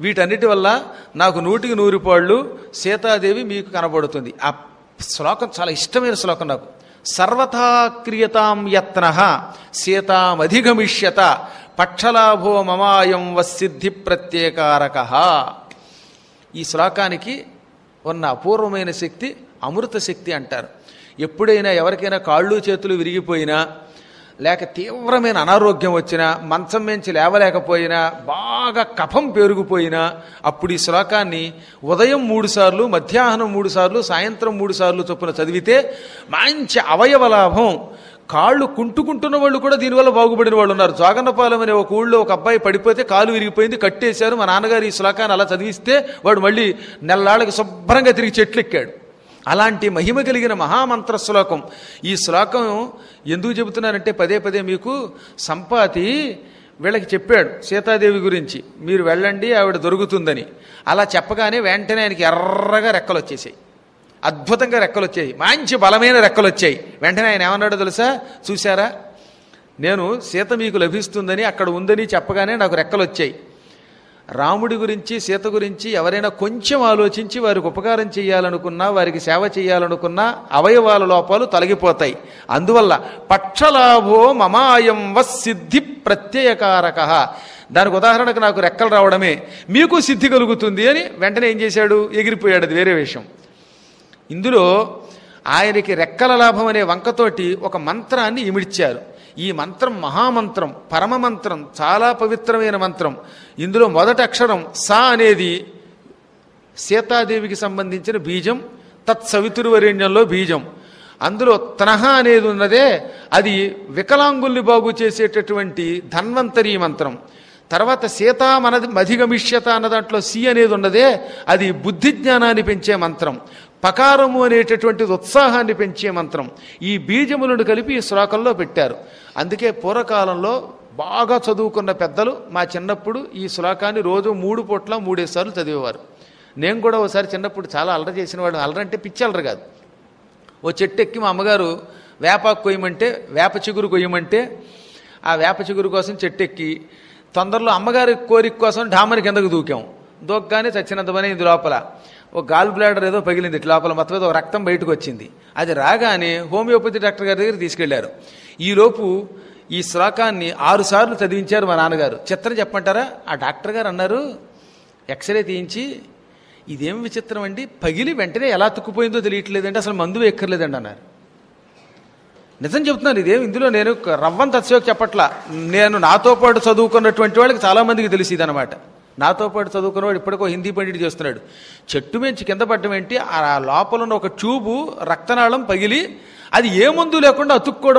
వీటన్నిటి వల్ల నాకు 100కి 100 పాళ్ళు సీతాదేవి మీకు కనబడుతుంది. ఆ శ్లోకం చాలా ఇష్టమైన శ్లోకం నాకు. సర్వథా క్రియతాం యత్నః సీతామధిగమిష్యత పక్షలాభో మమాయం వసిద్ధి ప్రత్యేకారకః. ఈ శ్లోకానికి ఉన్న అపూర్వమైన శక్తి అమృత శక్తి అంటారు. ఎప్పుడైనా ఎవరికైనా కాళ్ళు చేతులు విరిగిపోయినా, లేక తీవ్రమైన అనారోగ్యం వచ్చినా, మంచం మించి లేవలేకపోయినా, బాగా కఫం పెరిగిపోయినా, అప్పుడు ఈ శ్లోకాన్ని ఉదయం 3 సార్లు, మధ్యాహ్నం 3 సార్లు, సాయంత్రం 3 సార్లు చొప్పున చదివితే మంచి అవయవ లాభం. కాళ్ళు కుంటుకుంటున్న వాళ్ళు కూడా దీనివల్ల బాగుపడిన వాళ్ళు ఉన్నారు. జోగన్నపాలెం అనే ఒక ఊళ్ళో ఒక అబ్బాయి పడిపోతే కాలు విరిగిపోయింది, కట్టేశారు. మా నాన్నగారు ఈ శ్లోకాన్ని అలా చదివిస్తే వాడు మళ్ళీ నెల్లాళ్ళకి శుభ్రంగా తిరిగి చెట్లు ఎక్కాడు. అలాంటి మహిమ కలిగిన మహామంత్ర శ్లోకం. ఈ శ్లోకం ఎందుకు చెబుతున్నానంటే పదే పదే మీకు సంపాతి వీళ్ళకి చెప్పాడు సీతాదేవి గురించి, మీరు వెళ్ళండి ఆవిడ దొరుకుతుందని. అలా చెప్పగానే వెంటనే ఆయనకి ఎర్రగా రెక్కలు వచ్చేసాయి, అద్భుతంగా రెక్కలు వచ్చాయి, మంచి బలమైన రెక్కలు వచ్చాయి. వెంటనే ఆయన ఏమన్నాడో తెలుసా? చూశారా, నేను సీత మీకు లభిస్తుందని అక్కడ ఉందని చెప్పగానే నాకు రెక్కలు వచ్చాయి. రాముడి గురించి సీత గురించి ఎవరైనా కొంచెం ఆలోచించి వారికి ఉపకారం చేయాలనుకున్నా, వారికి సేవ చేయాలనుకున్నా అవయవాల లోపాలు తొలగిపోతాయి. అందువల్ల పక్షలాభో మమాయం వసిద్ధి ప్రత్యయకారకః. దానికి ఉదాహరణకు నాకు రెక్కలు రావడమే మీకు సిద్ధి కలుగుతుంది అని వెంటనే ఏం చేశాడు? ఎగిరిపోయాడు. అది వేరే విషయం. ఇందులో ఆయనకి రెక్కల లాభం అనే వంకతోటి ఒక మంత్రాన్ని ఇమిడ్చారు. ఈ మంత్రం మహామంత్రం, పరమమంత్రం, చాలా పవిత్రమైన మంత్రం. ఇందులో మొదటి అక్షరం సా అనేది సీతాదేవికి సంబంధించిన బీజం, తత్సవితుర్వరేణ్యంలో బీజం. అందులో తనహ అనేది ఉన్నదే అది వికలాంగుల్ని బాగు చేసేటటువంటి ధన్వంతరీ మంత్రం. తర్వాత సీతామధిగమిష్యత అన్న దాంట్లో సి అనేది ఉన్నదే అది బుద్ధి జ్ఞానాన్ని పెంచే మంత్రం. పకారము అనేటటువంటిది ఉత్సాహాన్ని పెంచే మంత్రం. ఈ బీజములను కలిపి ఈ శ్లోకంలో పెట్టారు. అందుకే పూర్వకాలంలో బాగా చదువుకున్న పెద్దలు మా చిన్నప్పుడు ఈ శ్లోకాన్ని రోజు 3 పూట్ల 3 సార్లు చదివేవారు. నేను కూడా ఒకసారి చిన్నప్పుడు చాలా అల్లరి చేసిన వాడు. అల్లరంటే పిచ్చి అల్లరి కాదు. ఓ చెట్టు ఎక్కి మా అమ్మగారు వేపాకు కొయ్యమంటే, వేప చిగురు కొయ్యమంటే ఆ వేప చిగురు కోసం చెట్టు ఎక్కి తొందరలో అమ్మగారి కోరిక కోసం ఢామని కిందకు దూకాం. దూకగానే చచ్చినంత పని ఇది లోపల ఒక గాల్ బ్లాడర్ ఏదో పగిలింది లోపల, మొత్తం ఏదో రక్తం బయటకు వచ్చింది. అది రాగానే హోమియోపతి డాక్టర్ గారి దగ్గర తీసుకెళ్లారు. ఈలోపు ఈ శ్లోకాన్ని 6 సార్లు చదివించారు మా నాన్నగారు. చిత్రం చెప్పమంటారా? ఆ డాక్టర్ గారు అన్నారు, ఎక్స్రే తీయించి, ఇదేం విచిత్రం అండి, పగిలి వెంటనే ఎలా తుక్కుపోయిందో తెలియట్లేదండి, అసలు మందు ఎక్కర్లేదండి అన్నారు. నిజం చెప్తున్నాను, ఇందులో నేను రవ్వంత అతిశయోక్తి చెప్పట్లా. నేను నాతో పాటు చదువుకున్నటువంటి వాళ్ళకి చాలామందికి తెలిసి ఇదనమాట. నాతో పాటు చదువుకున్నవాడు ఇప్పటికో హిందీ పండితుడు చేస్తున్నాడు. చెట్టు మించి కింద పట్టడం ఏంటి, ఆ లోపల ఉన్న ఒక ట్యూబు రక్తనాళం పగిలి అది ఏ మందు లేకుండా అతుక్కోవడం